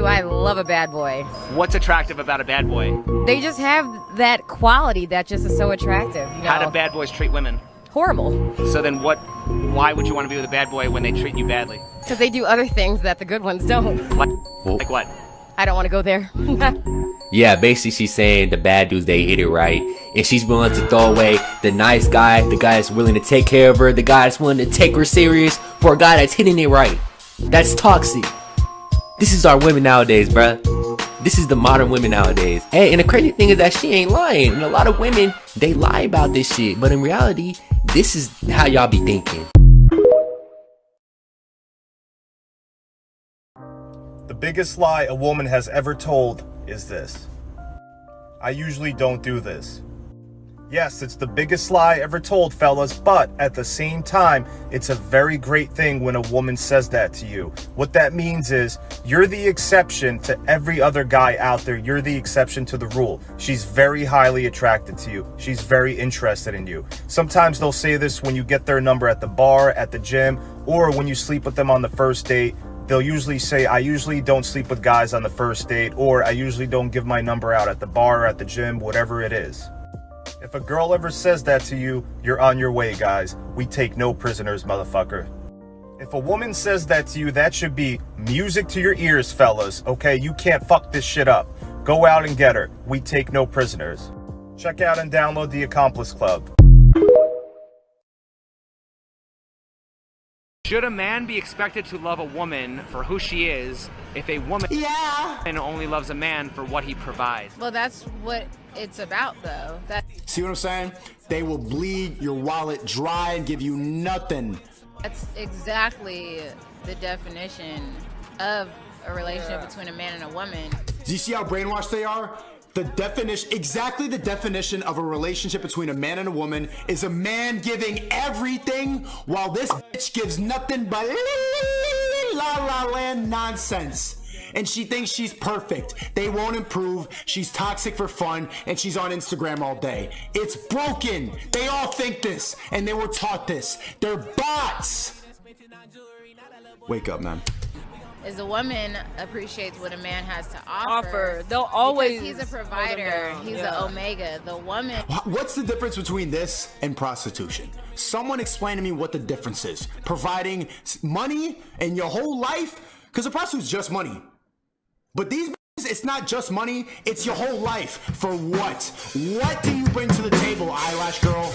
I love a bad boy. What's attractive about a bad boy? They just have that quality that just is so attractive. You know? How do bad boys treat women? Horrible. So then why would you want to be with a bad boy when they treat you badly? Because they do other things that the good ones don't. Like what? I don't want to go there. Yeah, basically she's saying the bad dudes, they hit it right. And she's willing to throw away the nice guy, the guy that's willing to take care of her, the guy that's willing to take her serious for a guy that's hitting it right. That's toxic. This is our women nowadays, bruh. This is the modern women nowadays. Hey, and the crazy thing is that she ain't lying. And a lot of women, they lie about this shit. But in reality, this is how y'all be thinking. The biggest lie a woman has ever told is this: I usually don't do this. Yes, it's the biggest lie ever told, fellas, but at the same time, it's a very great thing when a woman says that to you. What that means is you're the exception to every other guy out there. You're the exception to the rule. She's very highly attracted to you. She's very interested in you. Sometimes they'll say this when you get their number at the bar, at the gym, or when you sleep with them on the first date. They'll usually say, I usually don't sleep with guys on the first date, or I usually don't give my number out at the bar or at the gym, whatever it is. If a girl ever says that to you, you're on your way, guys. We take no prisoners, motherfucker. If a woman says that to you, that should be music to your ears, fellas, okay? You can't fuck this shit up. Go out and get her. We take no prisoners. Check out and download the Accomplice Club. Should a man be expected to love a woman for who she is if a woman only loves a man for what he provides? Well, that's what it's about, though. See what I'm saying? They will bleed your wallet dry and give you nothing. That's exactly the definition of a relationship between a man and a woman. Do you see how brainwashed they are? The definition, exactly the definition of a relationship between a man and a woman is a man giving everything while this bitch gives nothing but la la land nonsense. And she thinks she's perfect. They won't improve. She's toxic for fun, and she's on Instagram all day. It's broken. They all think this, and they were taught this. They're bots. Wake up, man. Is a woman appreciates what a man has to offer. They'll always. Because he's a provider. He's an omega. The woman. What's the difference between this and prostitution? Someone explain to me what the difference is. Providing money in your whole life? Because a prostitute's just money. But these bitches, it's not just money, it's your whole life. For what? What do you bring to the table, eyelash girl?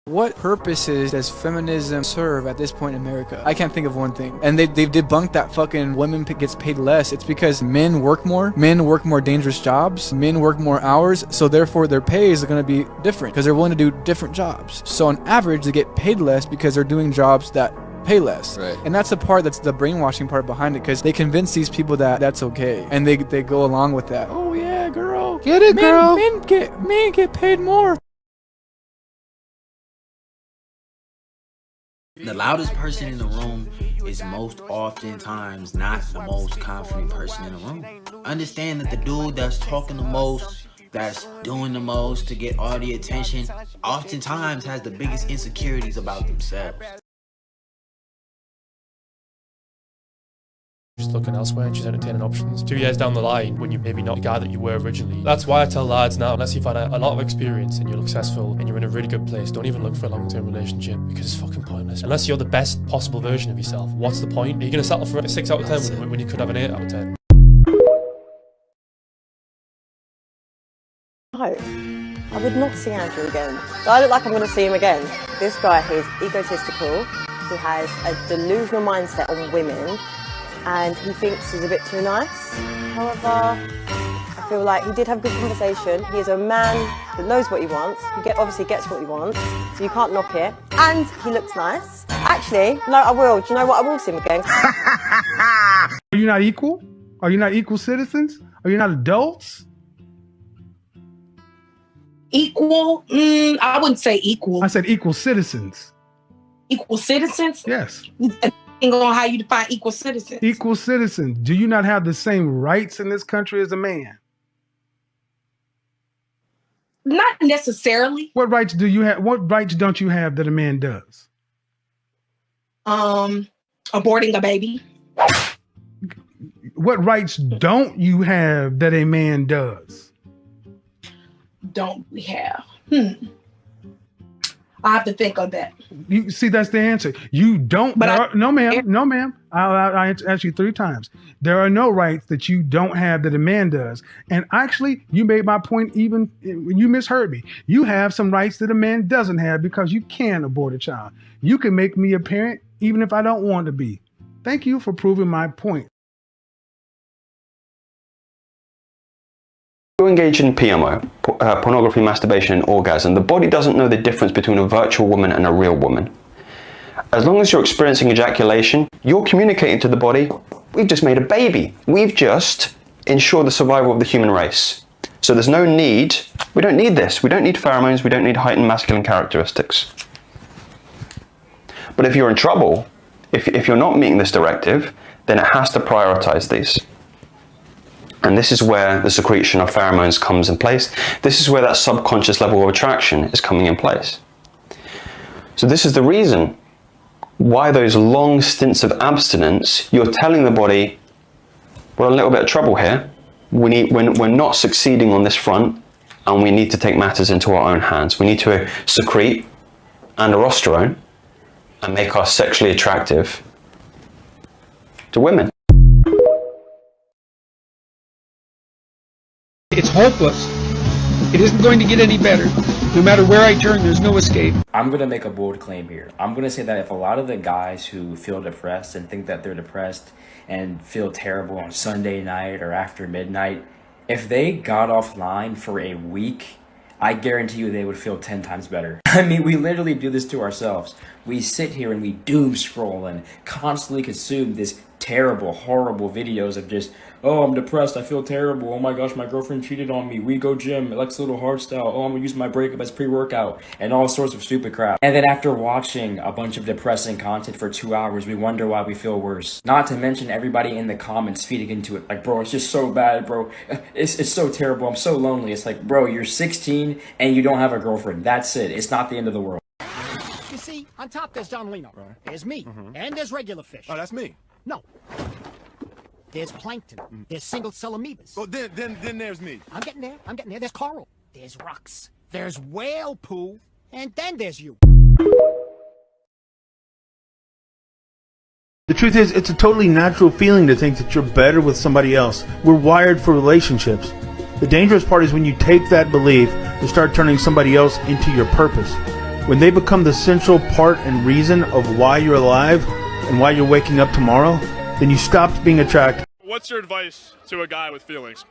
What purposes does feminism serve at this point in America? I can't think of one thing. And they've debunked that fucking women gets paid less. It's because men work more dangerous jobs, men work more hours, so therefore their pay is going to be different because they're willing to do different jobs. So on average, they get paid less because they're doing jobs that pay less. Right. And that's the part that's the brainwashing part behind it, because they convince these people that that's okay. And they go along with that. Oh yeah, girl. Get it, girl. Men get paid more. The loudest person in the room is most oftentimes not the most confident person in the room. Understand that the dude that's talking the most, that's doing the most to get all the attention, oftentimes has the biggest insecurities about themselves. Just looking elsewhere and she's entertaining options. 2 years down the line, when you're maybe not the guy that you were originally. That's why I tell lads now, unless you've had a lot of experience and you're successful and you're in a really good place, don't even look for a long-term relationship, because it's fucking pointless. Unless you're the best possible version of yourself, what's the point? Are you going to settle for a 6 out of 10 when you could have an 8 out of 10? No, I would not see Andrew again. I look like I'm going to see him again. This guy, he's egotistical, he has a delusional mindset on women, and he thinks he's a bit too nice. However, I feel like he did have a good conversation. He is a man that knows what he wants. He obviously gets what he wants, so you can't knock it. And he looks nice. Actually, no, I will. Do you know what? I will see him again. Are you not equal? Are you not equal citizens? Are you not adults? Equal? I wouldn't say equal. I said equal citizens. Equal citizens? Yes. On how you define equal citizens. Equal citizens. Do you not have the same rights in this country as a man? Not necessarily. What rights do you have? What rights don't you have that a man does? Aborting a baby. What rights don't you have that a man does? Don't we have? I have to think of that. You see, that's the answer. You don't. No, ma'am. No, ma'am. I asked you 3 times. There are no rights that you don't have that a man does. And actually, you made my point even when you misheard me. You have some rights that a man doesn't have because you can abort a child. You can make me a parent even if I don't want to be. Thank you for proving my point. You engage in PMO, pornography, masturbation, and orgasm. The body doesn't know the difference between a virtual woman and a real woman. As long as you're experiencing ejaculation, you're communicating to the body, we've just made a baby. We've just ensured the survival of the human race. So there's no need, we don't need this. We don't need pheromones, we don't need heightened masculine characteristics. But if you're in trouble, if you're not meeting this directive, then it has to prioritize these. And this is where the secretion of pheromones comes in place. This is where that subconscious level of attraction is coming in place. So this is the reason why those long stints of abstinence, you're telling the body, we're in a little bit of trouble here. We're not succeeding on this front, and we need to take matters into our own hands. We need to secrete androsterone and make us sexually attractive to women. It's hopeless. It isn't going to get any better. No matter where I turn, there's no escape. I'm going to make a bold claim here. I'm going to say that if a lot of the guys who feel depressed and think that they're depressed and feel terrible on Sunday night or after midnight, if they got offline for a week, I guarantee you they would feel 10 times better. I mean, we literally do this to ourselves. We sit here and we doom scroll and constantly consume this terrible, horrible videos of just, oh, I'm depressed, I feel terrible, oh my gosh, my girlfriend cheated on me, we go gym, Alex Little Hardstyle, oh, I'm gonna use my breakup as pre-workout, and all sorts of stupid crap. And then after watching a bunch of depressing content for 2 hours, we wonder why we feel worse. Not to mention everybody in the comments feeding into it, like, bro, it's just so bad, bro, it's so terrible, I'm so lonely. It's like, bro, you're 16 and you don't have a girlfriend, that's it, it's not the end of the world. You see, on top there's Don Lino, there's me, and there's regular fish. Oh, that's me. No. There's plankton. There's single-cell amoebas. Oh, then there's me. I'm getting there. There's coral. There's rocks. There's whale poo. And then there's you. The truth is, it's a totally natural feeling to think that you're better with somebody else. We're wired for relationships. The dangerous part is when you take that belief and start turning somebody else into your purpose. When they become the central part and reason of why you're alive and why you're waking up tomorrow, then you stop being attracted. What's your advice to a guy with feelings?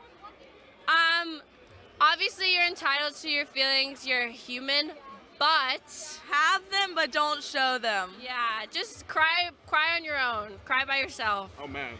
Obviously you're entitled to your feelings, you're human, but have them but don't show them. Yeah, just cry on your own. Cry by yourself. Oh man.